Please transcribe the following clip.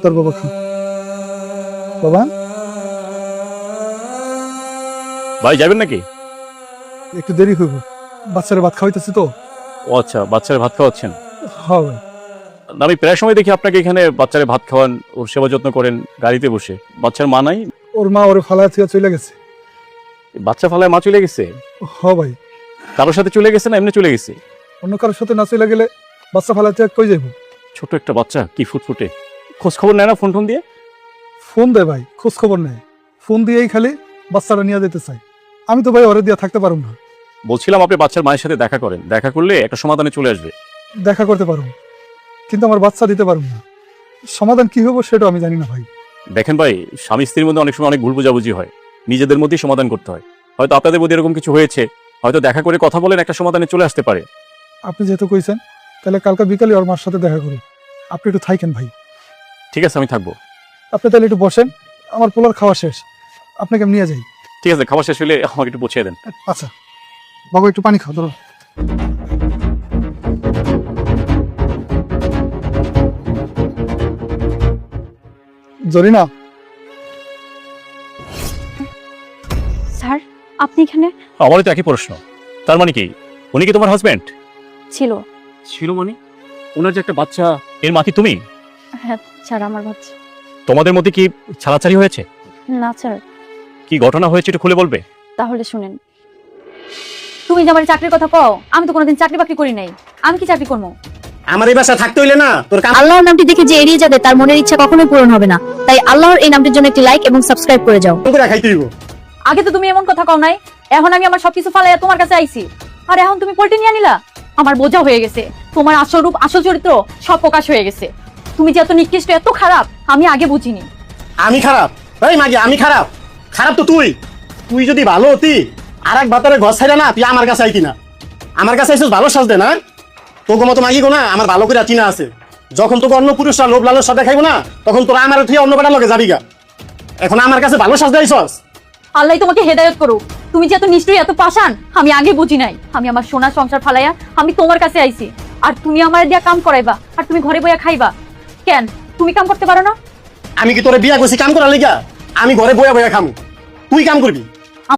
তোর বাবা খা। বাবা ভাই যাবেন নাকি? একটু দেরি হইব, বাচ্চারা ভাত খাওয়াইতেছি তো। ও আচ্ছা, বাচ্চারা ভাত খাওয়াচ্ছেন। হ্যাঁ ভাই। না, আমি প্রায় সময় দেখি আপনাকে এখানে বাচ্চারা ভাত খাওয়ান, ওর সেবা যত্ন করেন গাড়িতে বসে। বাচ্চার মা নাই? ওর মা ওর ফালায় থেকে চলে গেছে। বাচ্চা ফালায় মা চলে গেছে? হ্যাঁ ভাই। কারোর সাথে চলে গেছে না এমনি চলে গেছে? অন্য কারোর সাথে না চলে গেলে বাচ্চা ফালায় থেকে কই যাইব? ছোট একটা বাচ্চা, কি ফুটফুটে, খোঁজ খবর নেয় না ফোন টোন দিয়ে? ফোন দেয় ভাই, খোঁজ খবর নেয়। ফোন দিয়েই খালি বাচ্চাটা নিয়ে যেতে চাই। আমি তো ভাই ওরে দিয়ে থাকতে পারব না। বলছিলাম আপনি বাচ্চার মায়ের সাথে দেখা করেন, দেখা করলে একটা সমাধানে চলে আসবে। দেখা করতে পারব, কিন্তু আমার বাচ্চা দিতে পারব না। সমাধান কি হবো সেটা আমি জানি না ভাই। দেখেন ভাই, স্বামী স্ত্রীর মধ্যে অনেক সময় অনেক ভুল বোঝাবুঝি হয়, নিজেদের মধ্যেই সমাধান করতে হয়। হয়তো আপনাদের মধ্যে এরকম কিছু হয়েছে, হয়তো দেখা করে কথা বলেন, একটা সমাধানে চলে আসতে পারে। আপনি যেহেতু কইছেন, তাহলে কালকে বিকালে ওর মার সাথে দেখা করি। আপনি একটু থাকেন ভাই। ঠিক আছে, আমি থাকবো। আপনি তাহলে একটু বসেন, আমার পোলার খাওয়া শেষ, আপনাকে আমি নিয়ে যাই। ঠিক আছে, খাবার শেষ হলে আমাকে একটু পৌঁছে দেন। আচ্ছা বাবু, একটু পানি খাও ধরো। জরিনা, স্যার আপনি এখানে? আমারও তো একই প্রশ্ন। তার মানে কি উনি কি তোমার হাজবেন্ড? ছিল। ছিল মানে? ওনার যে একটা বাচ্চা, এর মা কি তুমি? হ্যাঁ স্যার, আমার বাচ্চা। তোমাদের মধ্যে কি ছাড়াছাড়ি হয়েছে? না স্যার। কি ঘটনা হয়েছে একটু খুলে বলবে? তাহলে শুনেন, তুমি যে আমার চাকরির কথা কও, আমি তো কোনোদিন চাকরি বাকরি করি নাই। আমি কি চাকরি করবো? আমার এই বাসা থাকতে হইলে না তোর কাম আল্লাহর নামটি দেখে যে এড়িয়ে যাবে তার মনের ইচ্ছা কখনোই পূরণ হবে না। তাই আল্লাহর এই নামটির জন্য একটি লাইক এবং সাবস্ক্রাইব করে যাও। করে খাইতে হইব। আগে তো তুমি এমন কথা কও নাই, এখন আমি আমার সবকিছু ফালাইয়া তোমার কাছে আইছি, আর এখন তুমি পল্টি নিয়ে নিলা। আমার বোঝা হয়ে গেছে, তোমার আসল রূপ আসল চরিত্র সব প্রকাশ হয়ে গেছে। তুমি যে এত নিকৃষ্ট এত খারাপ আমি আগে বুঝিনি। আমি খারাপ? এই মাগি, আমি খারাপ? খারাপ তো তুই। তুই যদি ভালো হতি আর এক ভাতারে ঘর ছাইরা না তুই আমার কাছে আইতি না। আমার কাছে আইছিস ভালো সাজ দে না। তোকে মতো মাগি গো না আমার ভালো করে চিনা আছে। যখন তোকে অন্য পুরুষরা লোভ লালসা দেখাইবো না, তখন তোরা আমার তুই অন্য বেটার লগে যাবি গা। এখন আমার কাছে ভালো সাজ দেয়ছস। আল্লাহ তোমাকে হেদায়েত করুক। তুমি যে এত নিষ্ঠুর এত পাষাণ আমি আগে বুঝি নাই। আমি আমার সোনা সংসার ফালাইয়া আমি তোমার কাছে আইছি, আর তুমি আমার দিয়া কাম করাইবা, আর তুমি ঘরে বইয়া খাইবা। কেন তুমি কাম করতে পারো না? আমি কি তোরে বিয়া করছি কাম করার লিগা? আমি ঘরে বয়া বয়া খামু, তুই কাম করবি।